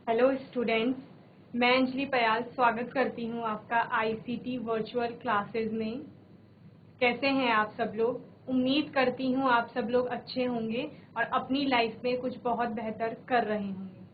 Hello students, मैं अंजलि पयाल स्वागत करती हूँ आपका आईसीटी वर्चुअल क्लासेस में। कैसे हैं आप सब लोग? उम्मीद करती हूँ आप सब लोग अच्छे होंगे और अपनी लाइफ में कुछ बहुत बेहतर कर रहे होंगे।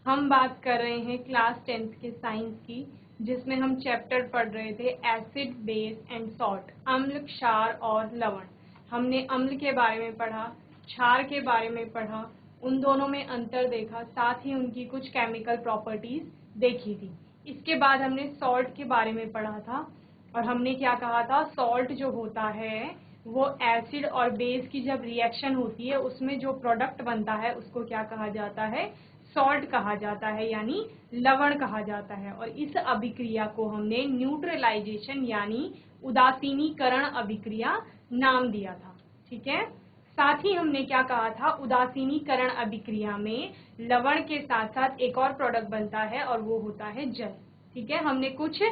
हम बात कर रहे हैं क्लास 10th के साइंस की, जिसमें हम चैप्टर पढ़ रहे थे एसिड, बेस एंड सॉल्ट, अम्ल, क्षार और लवण। हमने अम्ल के बारे में पढ़ा, क्षार के बारे में पढ़ा, उन दोनों में अंतर देखा, साथ ही उनकी कुछ केमिकल प्रॉपर्टीज देखी थी। इसके बाद हमने सॉल्ट के बारे में पढ़ा था और हमने क्या कहा था, सॉल्ट जो होता है वो एसिड और बेस की जब रिएक्शन होती है उसमें जो प्रोडक्ट बनता है उसको क्या कहा जाता है, सॉल्ट कहा जाता है, यानी लवण कहा जाता है। और इस अभिक्रिया को हमने न्यूट्रलाइजेशन यानी उदासीनीकरण अभिक्रिया नाम दिया था। ठीक है, साथ ही हमने क्या कहा था, उदासीनीकरण अभिक्रिया में लवण के साथ साथ एक और प्रोडक्ट बनता है और वो होता है जल। ठीक है, हमने कुछ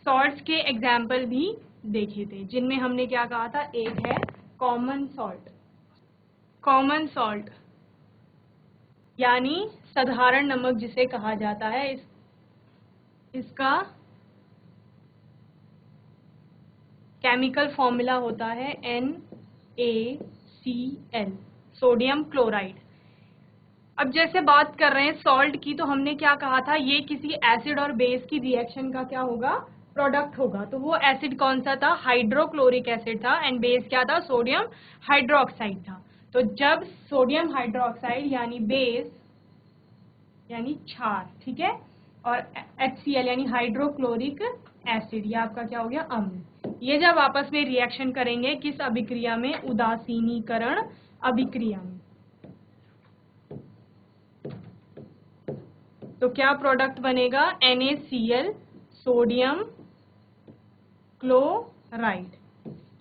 सॉल्ट्स के एग्जाम्पल भी देखे थे, जिनमें हमने क्या कहा था, एक है कॉमन सॉल्ट। कॉमन सॉल्ट यानी साधारण नमक जिसे कहा जाता है, इसका केमिकल फॉर्मूला होता है NaCl, सोडियम क्लोराइड। अब जैसे बात कर रहे हैं सॉल्ट की, तो हमने क्या कहा था, ये किसी एसिड और बेस की रिएक्शन का क्या होगा, प्रोडक्ट होगा। तो वो एसिड कौन सा था, हाइड्रोक्लोरिक एसिड था, एंड बेस क्या था, सोडियम हाइड्रोक्साइड था। तो जब सोडियम हाइड्रोक्साइड यानी बेस यानी क्षार, ठीक है, और HCl यानी हाइड्रोक्लोरिक एसिड, ये आपका क्या हो गया, अम्ल, ये जब आपस में रिएक्शन करेंगे किस अभिक्रिया में, उदासीनीकरण अभिक्रिया में, तो क्या प्रोडक्ट बनेगा, NaCl, सोडियम क्लोराइड।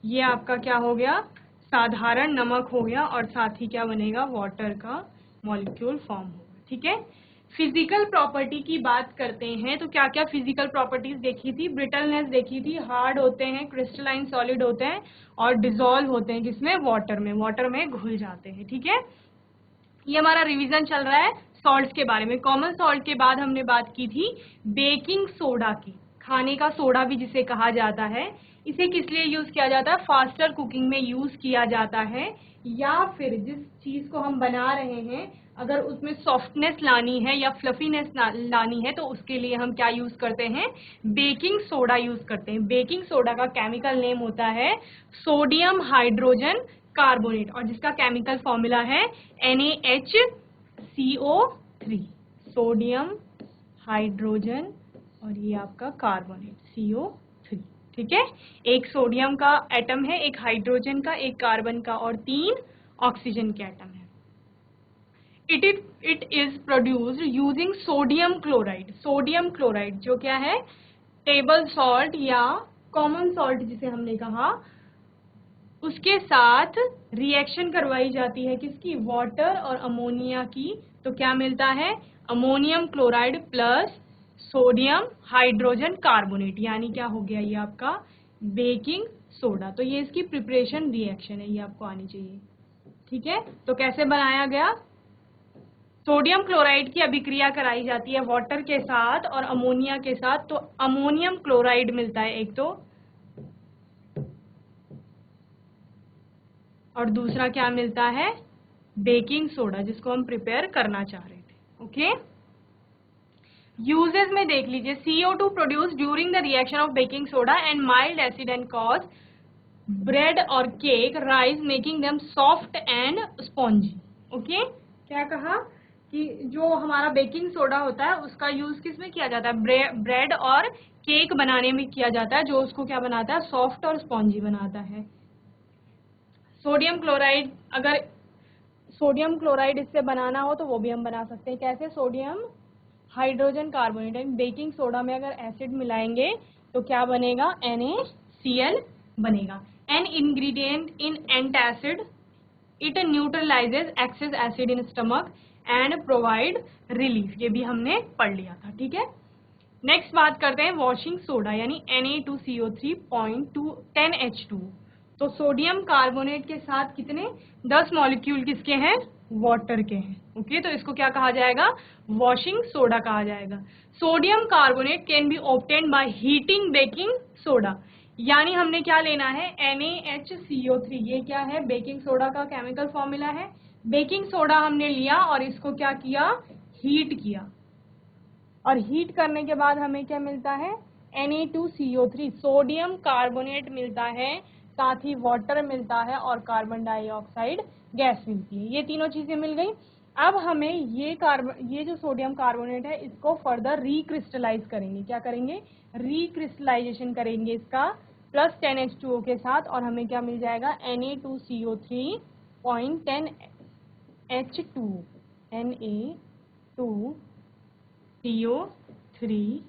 ये आपका क्या हो गया, साधारण नमक हो गया, और साथ ही क्या बनेगा, वाटर का मॉलिक्यूल फॉर्म होगा। ठीक है, फिजिकल प्रॉपर्टी की बात करते हैं तो क्या क्या फिजिकल प्रॉपर्टीज देखी थी, ब्रिटलनेस देखी थी, हार्ड होते हैं, क्रिस्टलाइन सॉलिड होते हैं, और डिसॉल्व होते हैं किसमें, वाटर में घुल जाते हैं। ठीक है, ये हमारा रिवीजन चल रहा है सॉल्ट्स के बारे में। कॉमन सॉल्ट के बाद हमने बात की थी बेकिंग सोडा की, खाने का सोडा भी जिसे कहा जाता है। इसे किस लिए यूज किया जाता है, फास्टर कुकिंग में यूज किया जाता है, या फिर जिस चीज को हम बना रहे हैं अगर उसमें सॉफ्टनेस लानी है या फ्लफीनेस लानी है तो उसके लिए हम क्या यूज करते हैं, बेकिंग सोडा यूज करते हैं। बेकिंग सोडा का केमिकल नेम होता है सोडियम हाइड्रोजन कार्बोनेट, और जिसका केमिकल फॉर्मूला है NaHCO3, सोडियम हाइड्रोजन और ये आपका कार्बोनेट CO3। ठीक है, एक सोडियम का एटम है, एक हाइड्रोजन का, एक कार्बन का, और 3 ऑक्सीजन के एटम है। It is produced using sodium chloride. Sodium chloride जो क्या है, टेबल सॉल्ट या कॉमन सॉल्ट जिसे हमने कहा, उसके साथ रिएक्शन करवाई जाती है किसकी, वाटर और अमोनिया की। तो क्या मिलता है, ammonium chloride plus sodium hydrogen carbonate, यानी क्या हो गया, ये आपका बेकिंग सोडा। तो ये इसकी प्रिपरेशन रिएक्शन है, ये आपको आनी चाहिए। ठीक है, तो कैसे बनाया गया, सोडियम क्लोराइड की अभिक्रिया कराई जाती है वाटर के साथ और अमोनिया के साथ, तो अमोनियम क्लोराइड मिलता है एक तो, और दूसरा क्या मिलता है, बेकिंग सोडा, जिसको हम प्रिपेयर करना चाह रहे थे। ओके, यूजेस में देख लीजिए, CO2 produce during the reaction of baking soda and mild acid and cause bread और cake rise making them soft and spongy. Okay, क्या कहा कि जो हमारा बेकिंग सोडा होता है उसका यूज किस में किया जाता है, ब्रेड और केक बनाने में किया जाता है, जो उसको क्या बनाता है, सॉफ्ट और स्पॉन्जी बनाता है। सोडियम क्लोराइड, अगर सोडियम क्लोराइड इससे बनाना हो तो वो भी हम बना सकते हैं। कैसे, sodium hydrogen carbonate, baking soda में अगर एसिड मिलाएंगे तो क्या बनेगा, NaCl बनेगा। An ingredient in antacid, it neutralizes excess acid in stomach and provide relief, ये भी हमने पढ़ लिया था। ठीक है, नेक्स्ट बात करते हैं वॉशिंग सोडा यानी Na2CO3.10H2। तो सोडियम कार्बोनेट के साथ कितने, 10 मॉलिक्यूल किसके हैं, वाटर के हैं। ओके, तो इसको क्या कहा जाएगा? वॉशिंग सोडा कहा जाएगा। Sodium carbonate can be obtained by heating baking soda, यानी हमने क्या लेना है? NaHCO3। ये क्या है? बेकिंग सोडा का केमिकल फॉर्मूला है। बेकिंग सोडा हमने लिया और इसको क्या किया? हीट किया, और हीट करने के बाद हमें क्या मिलता है? Na2CO3 सोडियम कार्बोनेट मिलता है, साथ ही वाटर मिलता है और कार्बन डाइऑक्साइड गैस मिलती है। ये तीनों चीजें मिल गई। अब हमें ये जो सोडियम कार्बोनेट है इसको फर्दर रिक्रिस्टलाइज करेंगे। क्या करेंगे? रिक्रिस्टलाइजेशन करेंगे इसका प्लस 10H2O के साथ, और हमें क्या मिल जाएगा? Na2CO3.10H2 Na2CO3,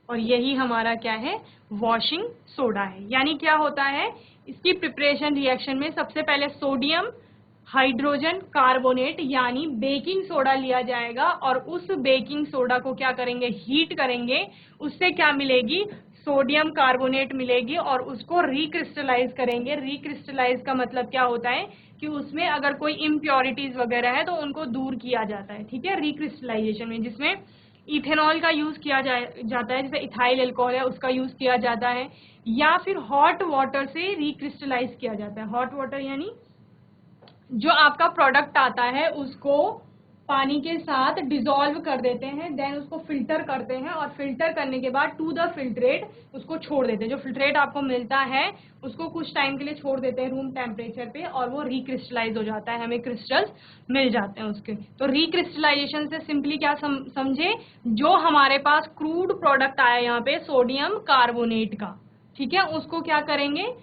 और यही हमारा क्या है? वॉशिंग सोडा है। यानी क्या होता है इसकी प्रिपरेशन रिएक्शन में? सबसे पहले सोडियम हाइड्रोजन कार्बोनेट यानी बेकिंग सोडा लिया जाएगा, और उस बेकिंग सोडा को क्या करेंगे? हीट करेंगे। उससे क्या मिलेगी? सोडियम कार्बोनेट मिलेगी, और उसको रिक्रिस्टलाइज करेंगे। रिक्रिस्टलाइज का मतलब क्या होता है कि उसमें अगर कोई इम्प्योरिटीज वगैरह है तो उनको दूर किया जाता है। ठीक है, रिक्रिस्टलाइजेशन में, जिसमें इथेनॉल का यूज किया जाता है, जैसे इथाइल अल्कोहल है उसका यूज किया जाता है, या फिर हॉट वाटर से रिक्रिस्टलाइज किया जाता है। हॉट वाटर यानी जो आपका प्रोडक्ट आता है उसको पानी के साथ डिसॉल्व कर देते हैं, देन उसको फिल्टर करते हैं, और फिल्टर करने के बाद टू द फिल्ट्रेट उसको छोड़ देते हैं। जो फिल्ट्रेट आपको मिलता है उसको कुछ टाइम के लिए छोड़ देते हैं रूम टेम्परेचर पे, और वो रिक्रिस्टलाइज हो जाता है, हमें क्रिस्टल्स मिल जाते हैं उसके। तो रिक्रिस्टलाइजेशन से सिंपली क्या समझे? जो हमारे पास क्रूड प्रोडक्ट आया यहाँ पे सोडियम कार्बोनेट का, ठीक है, उसको क्या करेंगे?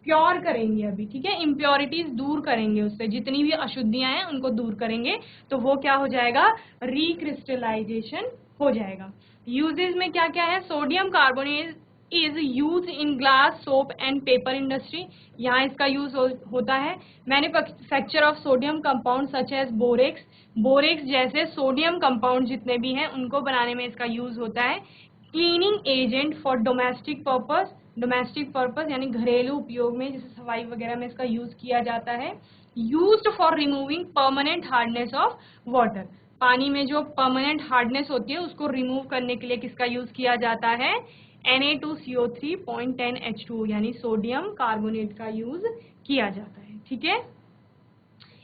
प्योर करेंगे अभी। ठीक है, इम्प्योरिटीज दूर करेंगे, उससे जितनी भी अशुद्धियां हैं उनको दूर करेंगे, तो वो क्या हो जाएगा? रिक्रिस्टलाइजेशन हो जाएगा। यूजेस में क्या क्या है? Sodium carbonate is use in glass, soap and paper industry. यहाँ इसका यूज होता है। Manufacture of sodium compound such as borax. Borax जैसे सोडियम कंपाउंड जितने भी हैं उनको बनाने में इसका यूज होता है। Cleaning agent for domestic purpose. Domestic purpose यानी घरेलू उपयोग में, जैसे सफाई वगैरह में इसका यूज किया जाता है। Used for removing permanent hardness of water. पानी में जो परमानेंट हार्डनेस होती है उसको रिमूव करने के लिए किसका यूज किया जाता है? Na2CO3.10H2 यानी सोडियम कार्बोनेट का यूज किया जाता है। ठीक है,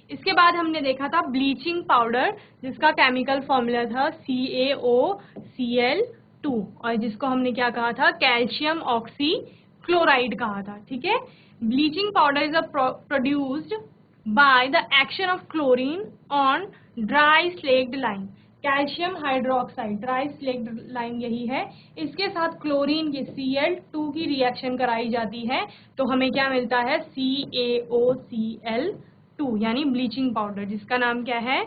इसके बाद हमने देखा था ब्लीचिंग पाउडर, जिसका केमिकल फॉर्मूला था CaOCl2, और जिसको हमने क्या कहा था? कैल्शियम ऑक्सी क्लोराइड कहा था। ठीक है, bleaching powder is produced by the action of chlorine on dry slaked lime. Calcium hydroxide dry slaked lime यही है, इसके साथ क्लोरीन की Cl2 की रिएक्शन कराई जाती है, तो हमें क्या मिलता है? CaOCl2 यानी ब्लीचिंग पाउडर, जिसका नाम क्या है?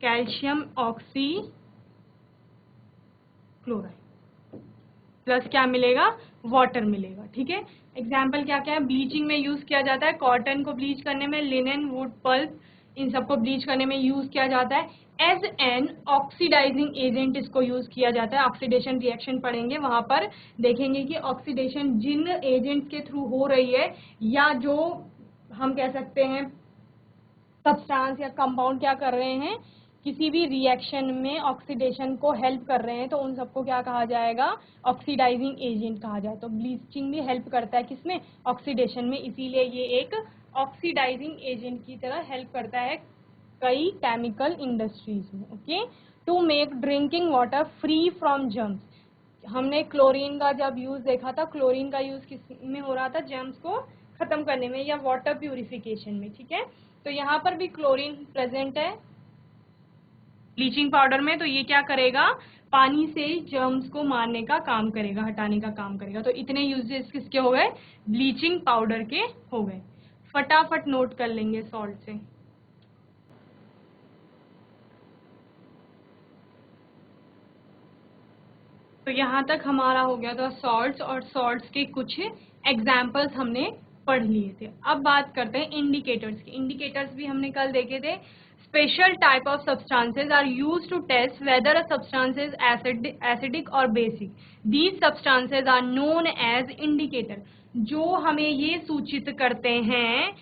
कैल्शियम ऑक्सी क्लोराइड, प्लस क्या मिलेगा? वाटर मिलेगा। ठीक है, एग्जाम्पल क्या क्या है? ब्लीचिंग में यूज किया जाता है, कॉटन को ब्लीच करने में, लिनेन, वुड पल्प, इन सबको ब्लीच करने में यूज किया जाता है। एज एन ऑक्सीडाइजिंग एजेंट इसको यूज किया जाता है। ऑक्सीडेशन रिएक्शन पढ़ेंगे, वहां पर देखेंगे कि ऑक्सीडेशन जिन एजेंट्स के थ्रू हो रही है, या जो हम कह सकते हैं सब्सटेंस या कंपाउंड क्या कर रहे हैं, किसी भी रिएक्शन में ऑक्सीडेशन को हेल्प कर रहे हैं, तो उन सबको क्या कहा जाएगा? ऑक्सीडाइजिंग एजेंट कहा जाए। तो ब्लीचिंग भी हेल्प करता है किसमें? ऑक्सीडेशन में, इसीलिए ये एक ऑक्सीडाइजिंग एजेंट की तरह हेल्प करता है कई केमिकल इंडस्ट्रीज में। Okay, to make drinking water free from germs. हमने क्लोरीन का जब यूज देखा था, क्लोरीन का यूज किस में हो रहा था? जर्म्स को खत्म करने में या वाटर प्यूरिफिकेशन में। ठीक है, तो यहाँ पर भी क्लोरीन प्रेजेंट है ब्लीचिंग पाउडर में, तो ये क्या करेगा? पानी से जर्म्स को मारने का काम करेगा, हटाने का काम करेगा। तो इतने यूजेस किसके हो गए? ब्लीचिंग पाउडर के हो गए। फटाफट नोट कर लेंगे सॉल्ट से। तो यहाँ तक हमारा हो गया था सॉल्ट्स, और सॉल्ट्स के कुछ एग्जाम्पल्स हमने पढ़ लिए थे। अब बात करते हैं इंडिकेटर्स की। इंडिकेटर्स भी हमने कल देखे थे। special type of substances are used to test whether a substance is acidic or basic. These substances are known as indicator. जो हमें ये सूचित करते हैं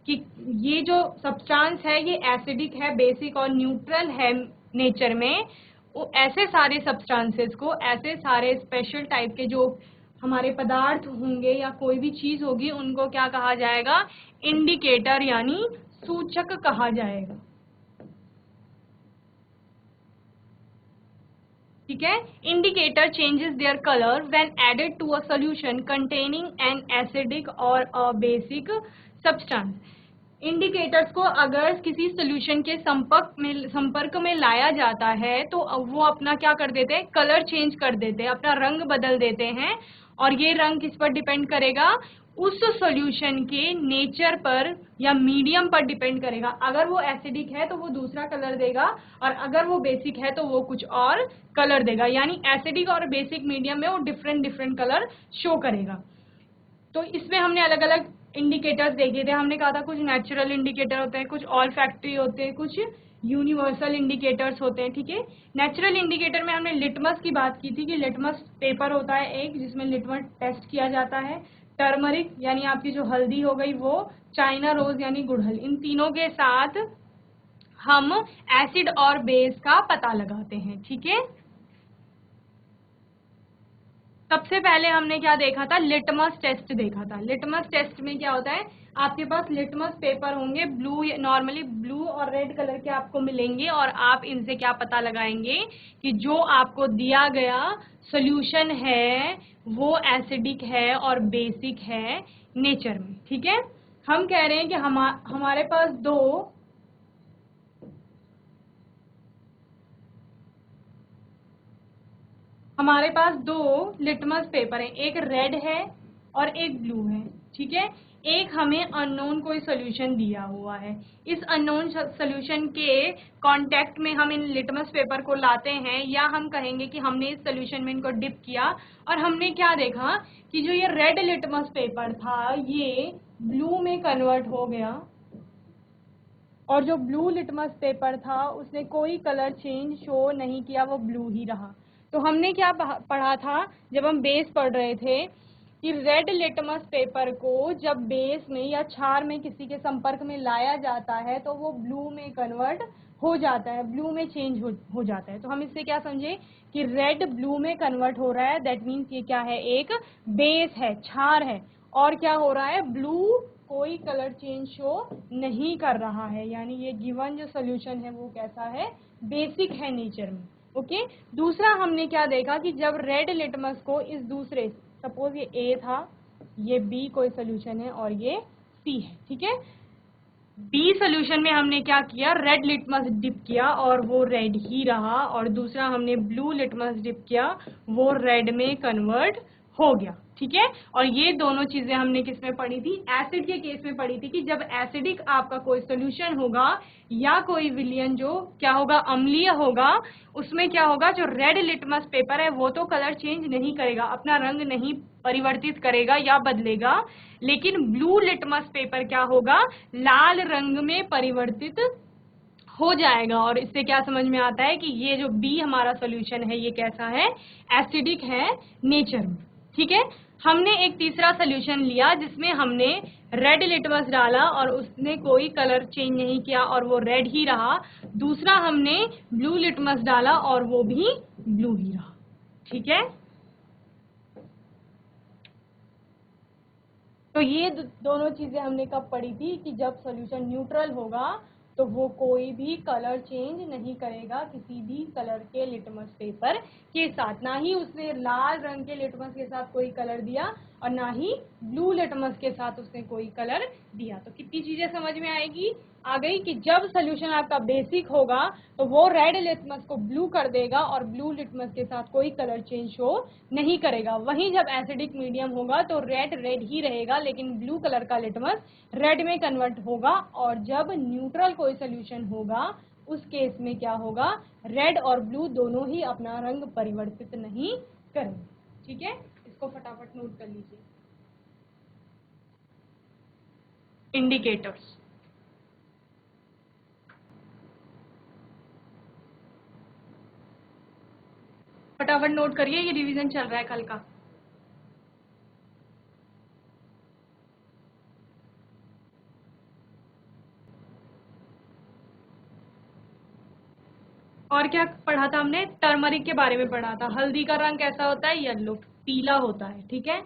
कि ये जो सब्सटेंस है ये एसिडिक है, बेसिक और न्यूट्रल है नेचर में, वो ऐसे सारे सब्सटेंसेस को, ऐसे सारे स्पेशल टाइप के जो हमारे पदार्थ होंगे या कोई भी चीज होगी, उनको क्या कहा जाएगा? इंडिकेटर यानी सूचक कहा जाएगा। ठीक है। Indicator changes their colour when added to a solution containing an acidic और अ बेसिक सब्सटेंस। इंडिकेटर्स को अगर किसी सोल्यूशन के संपर्क में लाया जाता है तो वो अपना क्या कर देते हैं? कलर चेंज कर देते हैं, अपना रंग बदल देते हैं। और ये रंग किस पर डिपेंड करेगा? उस सॉल्यूशन के नेचर पर या मीडियम पर डिपेंड करेगा। अगर वो एसिडिक है तो वो दूसरा कलर देगा, और अगर वो बेसिक है तो वो कुछ और कलर देगा। यानी एसिडिक और बेसिक मीडियम में वो डिफरेंट कलर शो करेगा। तो इसमें हमने अलग अलग इंडिकेटर्स देखे थे। हमने कहा था कुछ नेचुरल इंडिकेटर होते हैं, कुछ ऑल फैक्ट्री होते हैं, कुछ यूनिवर्सल इंडिकेटर्स होते हैं। ठीक है। नेचुरल इंडिकेटर में हमने लिटमस की बात की थी कि लिटमस पेपर होता है एक, जिसमें लिटमस टेस्ट किया जाता है। टर्मरिक यानी आपकी जो हल्दी हो गई वो, चाइना रोज यानी गुड़हल, इन तीनों के साथ हम एसिड और बेस का पता लगाते हैं। ठीक है। सबसे पहले हमने क्या देखा था? लिटमस टेस्ट देखा था। लिटमस टेस्ट में क्या होता है? आपके पास लिटमस पेपर होंगे, ब्लू, नॉर्मली ब्लू और रेड कलर के आपको मिलेंगे, और आप इनसे क्या पता लगाएंगे कि जो आपको दिया गया सॉल्यूशन है वो एसिडिक है और बेसिक है नेचर में। ठीक है। हम कह रहे हैं कि हमारे पास दो लिटमस पेपर हैं, एक रेड है और एक ब्लू है। ठीक है। एक हमें अननोन कोई सॉल्यूशन दिया हुआ है। इस अननोन सॉल्यूशन के कांटेक्ट में हम इन लिटमस पेपर को लाते हैं, या हम कहेंगे कि हमने इस सॉल्यूशन में इनको डिप किया और हमने क्या देखा कि जो ये रेड लिटमस पेपर था ये ब्लू में कन्वर्ट हो गया, और जो ब्लू लिटमस पेपर था उसने कोई कलर चेंज शो नहीं किया, वो ब्लू ही रहा। तो हमने क्या पढ़ा था जब हम बेस पढ़ रहे थे कि रेड लिटमस पेपर को जब बेस में या क्षार में किसी के संपर्क में लाया जाता है तो वो ब्लू में कन्वर्ट हो जाता है, ब्लू में चेंज हो जाता है। तो हम इससे क्या समझे कि रेड ब्लू में कन्वर्ट हो रहा है, दैट मीन्स ये क्या है? एक बेस है, क्षार है। और क्या हो रहा है? ब्लू कोई कलर चेंज शो नहीं कर रहा है, यानी ये गिवन जो सोल्यूशन है वो कैसा है? बेसिक है नेचर में। ओके। दूसरा हमने क्या देखा कि जब रेड लिटमस को इस दूसरे, सपोज ये ए था, ये बी कोई सोल्यूशन है और ये सी है। ठीक है। बी सोल्यूशन में हमने क्या किया? रेड लिटमस डिप किया और वो रेड ही रहा, और दूसरा हमने ब्लू लिटमस डिप किया, वो रेड में कन्वर्ट हो गया। ठीक है। और ये दोनों चीजें हमने किस में पढ़ी थी? एसिड के केस में पढ़ी थी कि जब एसिडिक आपका कोई सोल्यूशन होगा या कोई विलयन जो क्या होगा? अम्लीय होगा, उसमें क्या होगा? जो रेड लिटमस पेपर है वो तो कलर चेंज नहीं करेगा, अपना रंग नहीं परिवर्तित करेगा या बदलेगा, लेकिन ब्लू लिटमस पेपर क्या होगा? लाल रंग में परिवर्तित हो जाएगा। और इससे क्या समझ में आता है कि ये जो बी हमारा सॉल्यूशन है ये कैसा है? एसिडिक है नेचर में। ठीक है। हमने एक तीसरा सॉल्यूशन लिया जिसमें हमने रेड लिटमस डाला और उसने कोई कलर चेंज नहीं किया और वो रेड ही रहा। दूसरा हमने ब्लू लिटमस डाला और वो भी ब्लू ही रहा। ठीक है। तो ये दोनों चीजें हमने कब पढ़ी थी कि जब सॉल्यूशन न्यूट्रल होगा तो वो कोई भी कलर चेंज नहीं करेगा किसी भी कलर के लिटमस पेपर के साथ, ना ही उसने लाल रंग के लिटमस के साथ कोई कलर दिया और ना ही ब्लू लिटमस के साथ उसने कोई कलर दिया। तो कितनी चीजें समझ में आ गई कि जब सोल्यूशन आपका बेसिक होगा तो वो रेड लिटमस को ब्लू कर देगा और ब्लू लिटमस के साथ कोई कलर चेंज शो नहीं करेगा। वहीं जब एसिडिक मीडियम होगा तो रेड रेड ही रहेगा, लेकिन ब्लू कलर का लिटमस रेड में कन्वर्ट होगा। और जब न्यूट्रल कोई सोल्यूशन होगा उस केस में क्या होगा? रेड और ब्लू दोनों ही अपना रंग परिवर्तित नहीं करेंगे। ठीक है। इसको फटाफट नोट कर लीजिए। इंडिकेटर्स। फटाफट नोट करिए, ये रिवीजन चल रहा है कल का। और क्या पढ़ा था हमने? टर्मरिक के बारे में पढ़ा था। हल्दी का रंग कैसा होता है? येलो, पीला होता है, ठीक है,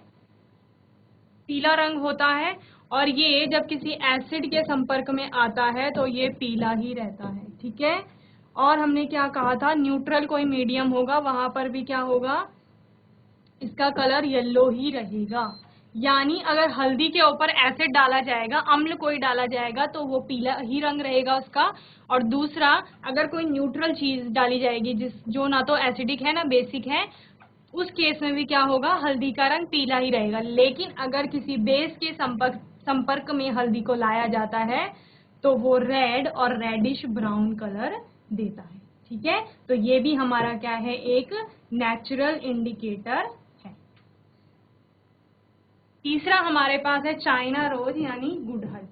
पीला रंग होता है। और ये जब किसी एसिड के संपर्क में आता है तो ये पीला ही रहता है, ठीक है। और हमने क्या कहा था? न्यूट्रल कोई मीडियम होगा वहां पर भी क्या होगा? इसका कलर येलो ही रहेगा। यानी अगर हल्दी के ऊपर एसिड डाला जाएगा, अम्ल कोई डाला जाएगा, तो वो पीला ही रंग रहेगा उसका। और दूसरा, अगर कोई न्यूट्रल चीज डाली जाएगी जो ना तो एसिडिक है ना बेसिक है, उस केस में भी क्या होगा? हल्दी का रंग पीला ही रहेगा। लेकिन अगर किसी बेस के संपर्क में हल्दी को लाया जाता है तो वो रेड और रेडिश ब्राउन कलर देता है, ठीक है। तो ये भी हमारा क्या है? एक नेचुरल इंडिकेटर है। तीसरा हमारे पास है चाइना रोज यानी गुड़हल।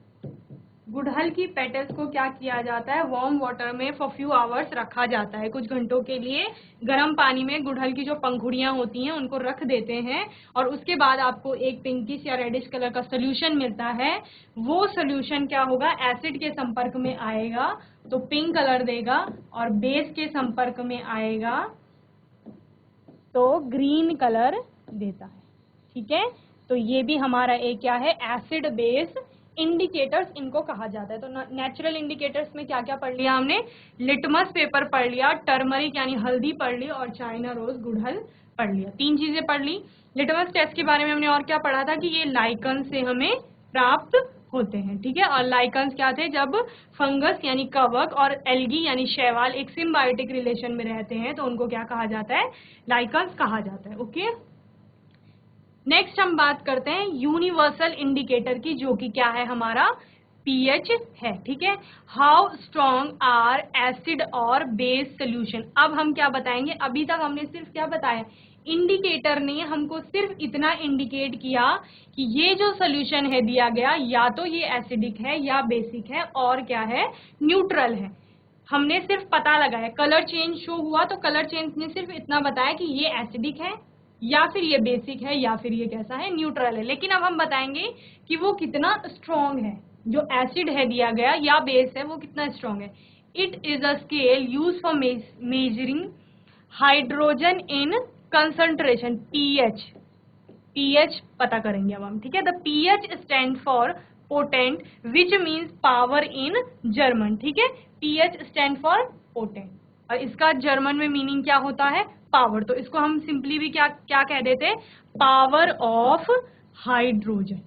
गुड़हल की पेटल्स को क्या किया जाता है? वार्म वाटर में फॉर फ्यू आवर्स रखा जाता है, कुछ घंटों के लिए गर्म पानी में गुड़हल की जो पंखुड़ियां होती हैं उनको रख देते हैं। और उसके बाद आपको एक पिंकिश या रेडिश कलर का सोल्यूशन मिलता है। वो सोल्यूशन क्या होगा? एसिड के संपर्क में आएगा तो पिंक कलर देगा, और बेस के संपर्क में आएगा तो ग्रीन कलर देता है, ठीक है। तो ये भी हमारा एक क्या है? एसिड बेस इंडिकेटर्स इनको कहा जाता है। तो नेचुरल इंडिकेटर्स में क्या क्या पढ़ लिया हमने? लिटमस पेपर पढ़ लिया, टर्मरिक यानी हल्दी पढ़ ली, और चाइना रोज गुड़हल पढ़ लिया। 3 चीजें पढ़ ली। लिटमस टेस्ट के बारे में हमने और क्या पढ़ा था? कि ये लाइकन से हमें प्राप्त होते हैं, ठीक है। और लाइकन्स क्या थे? जब फंगस यानी कवक और एल्गी यानी शैवाल एक सिम्बायोटिक रिलेशन में रहते हैं तो उनको क्या कहा जाता है? लाइकन्स कहा जाता है, ओके। नेक्स्ट हम बात करते हैं यूनिवर्सल इंडिकेटर की, जो कि क्या है? हमारा पीएच है, ठीक है। हाउ स्ट्रॉन्ग आर एसिड और बेस सोल्यूशन। अब हम क्या बताएंगे? अभी तक हमने सिर्फ क्या बताया? इंडिकेटर ने हमको सिर्फ इतना इंडिकेट किया कि ये जो सोल्यूशन है दिया गया, या तो ये एसिडिक है या बेसिक है, और क्या है? न्यूट्रल है। हमने सिर्फ पता लगाया, कलर चेंज शो हुआ तो कलर चेंज ने सिर्फ इतना बताया कि ये एसिडिक है या फिर ये बेसिक है या फिर ये कैसा है? न्यूट्रल है। लेकिन अब हम बताएंगे कि वो कितना स्ट्रॉन्ग है। जो एसिड है दिया गया या बेस है वो कितना स्ट्रॉन्ग है। It is a scale use for measuring hydrogen in concentration, pH. PH पता करेंगे अब हम, ठीक है। The pH stand for potent which means power in German, ठीक है। पीएच स्टैंड फॉर पोटेंट, और इसका जर्मन में मीनिंग क्या होता है? पावर। तो इसको हम सिंपली भी क्या क्या कह देते? Power of hydrogen.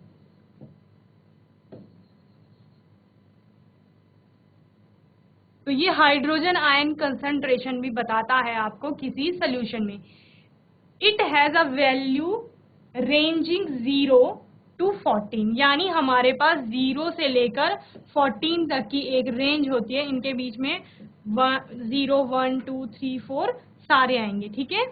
तो ये हाइड्रोजन आयन कंसंट्रेशन भी बताता है आपको किसी सोल्यूशन में। It has a value ranging 0 to 14, यानी हमारे पास 0 से लेकर 14 तक की एक रेंज होती है। इनके बीच में 0, 1, 2, 3, 4 सारे आएंगे, ठीक है।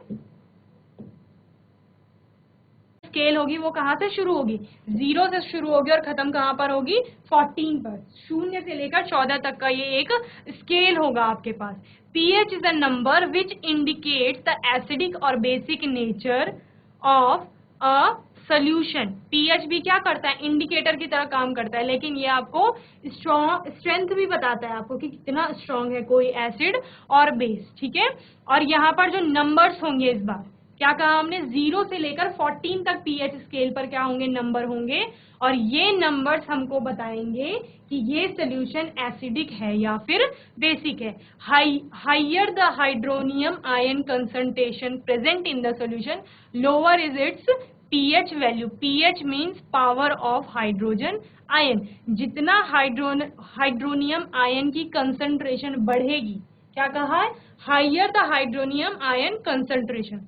स्केल होगी वो कहाँ से शुरू होगी? 0 से शुरू होगी और खत्म कहाँ पर होगी? 14 पर। 0 से लेकर 14 तक का ये एक स्केल होगा आपके पास। pH is a number which indicates the acidic और basic nature of a solution. pH भी क्या करता है? इंडिकेटर की तरह काम करता है, लेकिन ये आपको स्ट्रेंथ भी बताता है आपको कि कितना स्ट्रॉन्ग है कोई एसिड और बेस, ठीक है। और यहाँ पर जो नंबर्स होंगे, इस बार क्या कहा हमने? 0 से लेकर 14 तक पीएच स्केल पर क्या होंगे? नंबर होंगे, और ये नंबर्स हमको बताएंगे कि ये सोल्यूशन एसिडिक है या फिर बेसिक है। Higher the hydronium ion concentration present in the solution, lower is it's pH value. PH means power of hydrogen ion. जितना हाइड्रोनियम आयन की कंसंट्रेशन बढ़ेगी, क्या कहा है? Higher the hydronium ion concentration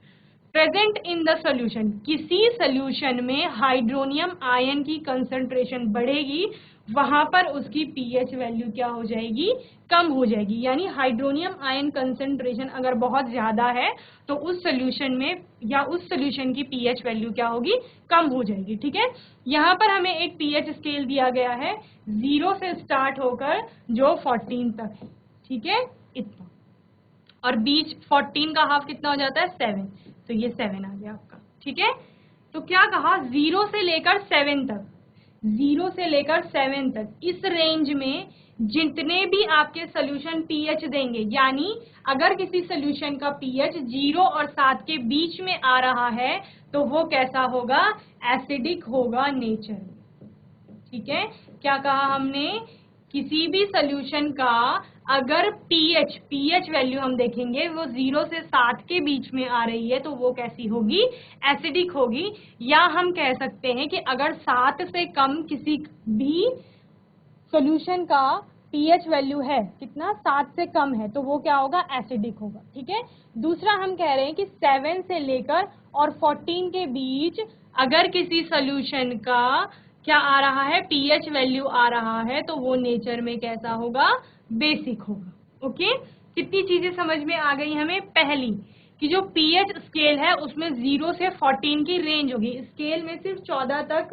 present in the solution. किसी solution में hydronium ion की concentration बढ़ेगी, वहां पर उसकी पीएच वैल्यू क्या हो जाएगी? कम हो जाएगी। यानी हाइड्रोनियम आयन कंसंट्रेशन अगर बहुत ज्यादा है तो उस सोल्यूशन में या उस सोल्यूशन की पीएच वैल्यू क्या होगी? कम हो जाएगी, ठीक है। यहाँ पर हमें एक पीएच स्केल दिया गया है 0 से स्टार्ट होकर जो 14 तक है, ठीक है, इतना। और बीच 14 का हाफ कितना हो जाता है 7, तो ये 7 आ गया आपका। ठीक है, तो क्या कहा 0 से लेकर 7 तक, 0 से लेकर 7 तक इस रेंज में जितने भी आपके सोल्यूशन पीएच देंगे, यानी अगर किसी सोल्यूशन का पीएच 0 और 7 के बीच में आ रहा है तो वो कैसा होगा, एसिडिक होगा नेचर में। ठीक है, क्या कहा हमने, किसी भी सोल्यूशन का अगर पीएच वैल्यू हम देखेंगे वो 0 से 7 के बीच में आ रही है तो वो कैसी होगी, एसिडिक होगी। या हम कह सकते हैं कि अगर 7 से कम किसी भी सोल्यूशन का पीएच वैल्यू है, कितना 7 से कम है, तो वो क्या होगा, एसिडिक होगा। ठीक है, दूसरा हम कह रहे हैं कि 7 से लेकर और 14 के बीच अगर किसी सोल्यूशन का क्या आ रहा है, पीएच वैल्यू आ रहा है तो वो नेचर में कैसा होगा, बेसिक होगा। ओके, कितनी चीजें समझ में आ गई हमें। पहली कि जो पीएच स्केल है उसमें 0 से 14 की रेंज होगी, स्केल में सिर्फ 14 तक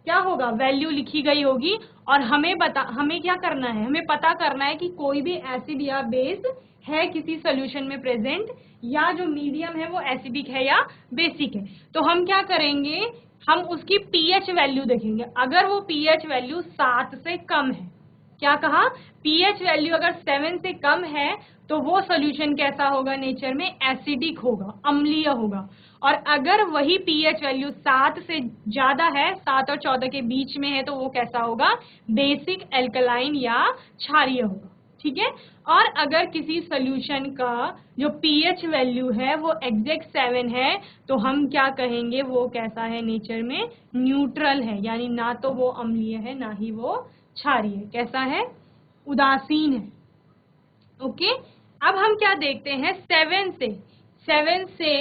क्या होगा, वैल्यू लिखी गई होगी। और हमें क्या करना है, हमें पता करना है कि कोई भी एसिड या बेस है किसी सोल्यूशन में प्रेजेंट, या जो मीडियम है वो एसिडिक है या बेसिक है। तो हम क्या करेंगे, हम उसकी पीएच वैल्यू देखेंगे। अगर वो पीएच वैल्यू 7 से कम है, क्या कहा, पीएच वैल्यू अगर 7 से कम है तो वो सोल्यूशन कैसा होगा, नेचर में एसिडिक होगा, अम्लीय होगा। और अगर वही पीएच वैल्यू 7 से ज्यादा है, 7 और 14 के बीच में है, तो वो कैसा होगा, बेसिक एल्कलाइन या क्षारीय होगा। ठीक है, और अगर किसी सोल्यूशन का जो पीएच वैल्यू है वो एग्जैक्ट 7 है तो हम क्या कहेंगे, वो कैसा है, नेचर में न्यूट्रल है, यानी ना तो वो अम्लीय है ना ही वो क्षारीय। कैसा है, उदासीन है। ओके, अब हम क्या देखते हैं, 7 से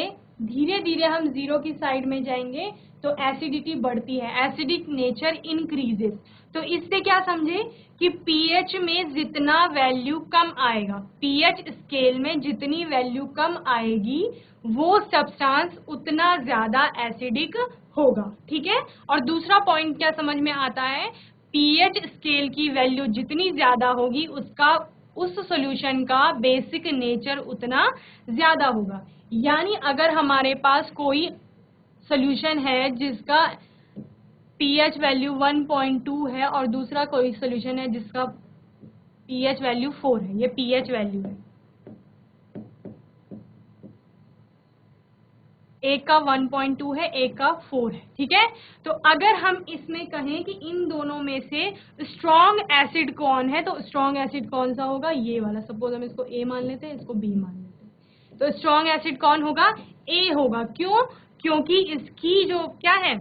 धीरे धीरे हम 0 की साइड में जाएंगे तो एसिडिटी बढ़ती है, एसिडिक नेचर इंक्रीजेस। तो इससे क्या समझे कि पीएच में जितना वैल्यू कम आएगा, पीएच स्केल में जितनी वैल्यू कम आएगी वो सब्सटेंस उतना ज्यादा एसिडिक होगा। ठीक है, और दूसरा पॉइंट क्या समझ में आता है, पीएच स्केल की वैल्यू जितनी ज्यादा होगी उसका उस सॉल्यूशन का बेसिक नेचर उतना ज्यादा होगा। यानी अगर हमारे पास कोई सॉल्यूशन है जिसका पीएच वैल्यू 1.2 है और दूसरा कोई सॉल्यूशन है जिसका पीएच वैल्यू 4 है, ये पीएच वैल्यू है, एक का 1.2 है, एक का 4 है। ठीक है, तो अगर हम इसमें कहें कि इन दोनों में से स्ट्रॉन्ग एसिड कौन है, तो स्ट्रॉन्ग एसिड कौन सा होगा, ये वाला। सपोज हम इसको ए मान लेते हैं, इसको बी मान लेते हैं, तो स्ट्रॉन्ग एसिड कौन होगा, ए होगा। क्यों, क्योंकि इसकी जो क्या है,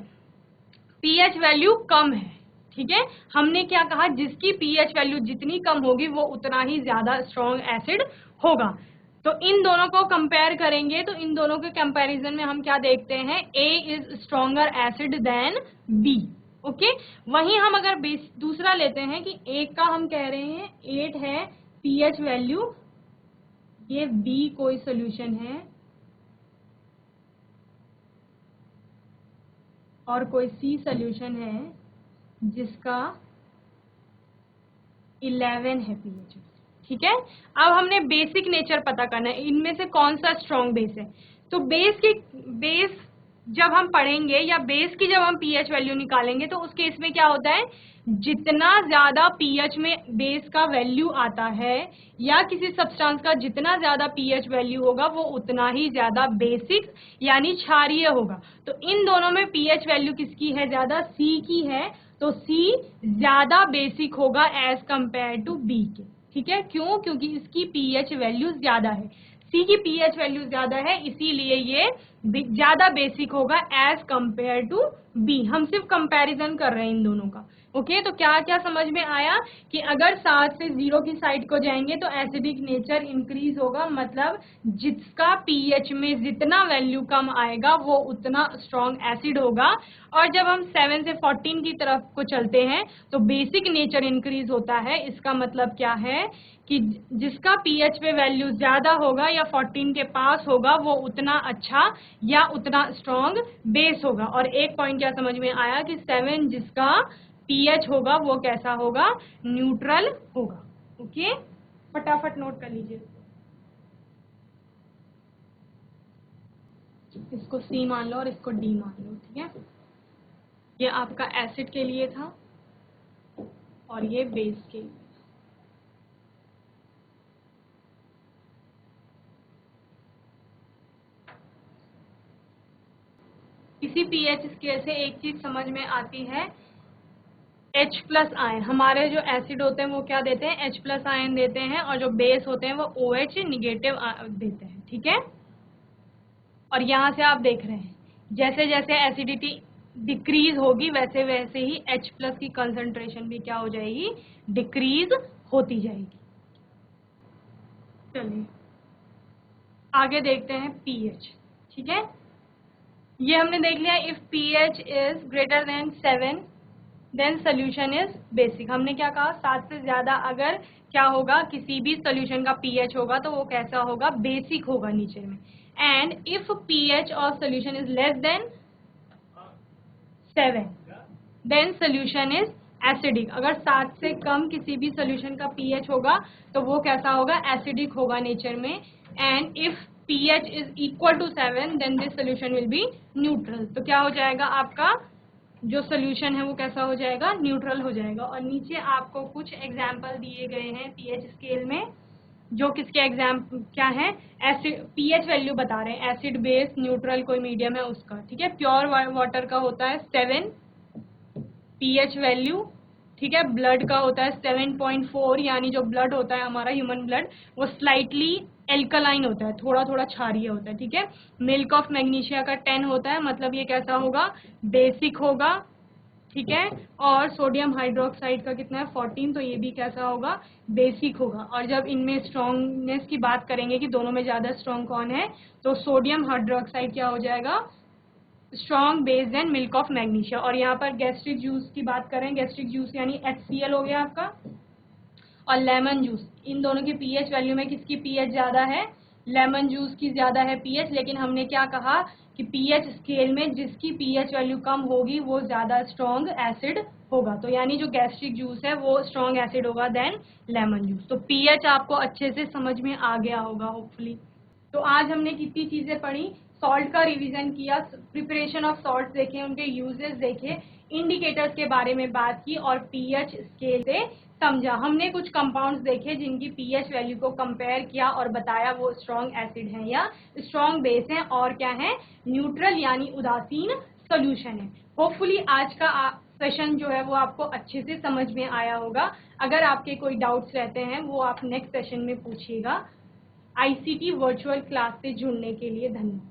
पीएच वैल्यू कम है। ठीक है, हमने क्या कहा, जिसकी पीएच वैल्यू जितनी कम होगी वो उतना ही ज्यादा स्ट्रॉन्ग एसिड होगा। तो इन दोनों को कंपेयर करेंगे तो इन दोनों के कंपैरिजन में हम क्या देखते हैं, A is stronger acid than B. Okay, वहीं हम अगर दूसरा लेते हैं कि ए का हम कह रहे हैं 8 है पीएच वैल्यू, ये बी कोई सोल्यूशन है और कोई सी सोल्यूशन है जिसका 11 है पीएच। ठीक है, अब हमने बेसिक नेचर पता करना है, इनमें से कौन सा स्ट्रॉन्ग बेस है। तो बेस जब हम पढ़ेंगे या बेस की जब हम पीएच वैल्यू निकालेंगे तो उस केस में क्या होता है, जितना ज्यादा पीएच में बेस का वैल्यू आता है या किसी सब्सटेंस का जितना ज्यादा पीएच वैल्यू होगा वो उतना ही ज्यादा बेसिक यानी क्षारीय होगा। तो इन दोनों में पीएच वैल्यू किसकी है ज्यादा, सी की है, तो सी ज्यादा बेसिक होगा एज कंपेयर टू बी के। ठीक है, क्यों, क्योंकि इसकी पीएच वैल्यू ज्यादा है, सी की पीएच वैल्यू ज्यादा है, इसीलिए ये ज्यादा बेसिक होगा एज कंपेयर टू बी। हम सिर्फ कंपैरिजन कर रहे हैं इन दोनों का। ओके, तो क्या क्या समझ में आया कि अगर 7 से 0 की साइड को जाएंगे तो एसिडिक नेचर इंक्रीज होगा, मतलब जिसका पीएच में जितना वैल्यू कम आएगा वो उतना स्ट्रॉन्ग एसिड होगा। और जब हम 7 से 14 की तरफ को चलते हैं तो बेसिक नेचर इंक्रीज होता है। इसका मतलब क्या है कि जिसका पीएच पे वैल्यू ज्यादा होगा या 14 के पास होगा वो उतना अच्छा या उतना स्ट्रॉन्ग बेस होगा। और एक पॉइंट क्या समझ में आया कि 7 जिसका पीएच होगा वो कैसा होगा, न्यूट्रल होगा। ओके, फटाफट नोट कर लीजिए। इसको C मान लो और इसको D मान लो, ठीक है। ये आपका एसिड के लिए था और ये बेस के लिए। इसी pH स्केल से एक चीज समझ में आती है, H प्लस आयन, हमारे जो एसिड होते हैं वो क्या देते हैं, H प्लस आयन देते हैं, और जो बेस होते हैं वो OH निगेटिव देते हैं, ठीक है। और यहाँ से आप देख रहे हैं जैसे जैसे एसिडिटी डिक्रीज होगी वैसे वैसे ही H प्लस की कंसंट्रेशन भी क्या हो जाएगी, डिक्रीज होती जाएगी। चलिए आगे देखते हैं pH, ठीक है। ये हमने देख लिया, if pH is greater than 7 then solution is basic. हमने क्या कहा, 7 से ज्यादा अगर क्या होगा, किसी भी सोल्यूशन का pH होगा तो वो कैसा होगा, बेसिक होगा नीचे में। And if pH of solution is less than 7 then solution is acidic. अगर 7 से कम किसी भी सोल्यूशन का pH होगा तो वो कैसा होगा, एसिडिक होगा नेचर में। And if pH is equal to 7 then this solution will be neutral. तो क्या हो जाएगा, आपका जो सोल्यूशन है वो कैसा हो जाएगा, न्यूट्रल हो जाएगा। और नीचे आपको कुछ एग्जाम्पल दिए गए हैं pH स्केल में, जो किसके एग्जाम क्या है, एसिड pH वैल्यू बता रहे हैं, एसिड बेस न्यूट्रल कोई मीडियम है उसका, ठीक है। प्योर वाटर का होता है 7 pH वैल्यू, ठीक है। ब्लड का होता है 7.4, यानी जो ब्लड होता है हमारा ह्यूमन ब्लड वो स्लाइटली एल्कलाइन होता है, थोड़ा थोड़ा क्षारीय होता है, ठीक है। मिल्क ऑफ मैग्नीशिया का 10 होता है, मतलब ये कैसा होगा, बेसिक होगा, ठीक है। और सोडियम हाइड्रोक्साइड का कितना है 14, तो ये भी कैसा होगा, बेसिक होगा। और जब इनमें स्ट्रॉन्गनेस की बात करेंगे कि दोनों में ज्यादा स्ट्रॉन्ग कौन है, तो सोडियम हाइड्रोक्साइड क्या हो जाएगा, strong base then milk of magnesia. और यहाँ पर गैस्ट्रिक जूस की बात करें, गैस्ट्रिक जूस यानी HCl हो गया आपका, और लेमन जूस, इन दोनों की pH वैल्यू में किसकी pH ज्यादा है, लेमन जूस की ज्यादा है pH। लेकिन हमने क्या कहा कि pH स्केल में जिसकी pH वैल्यू कम होगी वो ज्यादा स्ट्रॉन्ग एसिड होगा। तो यानी जो गैस्ट्रिक जूस है वो स्ट्रॉन्ग एसिड होगा देन लेमन जूस। तो pH आपको अच्छे से समझ में आ गया होगा होपफुली। तो आज हमने कितनी चीजें पढ़ी, सॉल्ट का रिवीजन किया, प्रिपरेशन ऑफ सॉल्ट देखे, उनके यूजेस देखे, इंडिकेटर्स के बारे में बात की, और pH स्केल से समझा। हमने कुछ कंपाउंड्स देखे जिनकी pH वैल्यू को कंपेयर किया और बताया वो स्ट्रॉन्ग एसिड हैं या स्ट्रॉन्ग बेस हैं, और क्या है, न्यूट्रल यानी उदासीन सॉल्यूशन है। होपफुली आज का सेशन जो है वो आपको अच्छे से समझ में आया होगा। अगर आपके कोई डाउट्स रहते हैं वो आप नेक्स्ट सेशन में पूछिएगा। ICT वर्चुअल क्लास से जुड़ने के लिए धन्यवाद।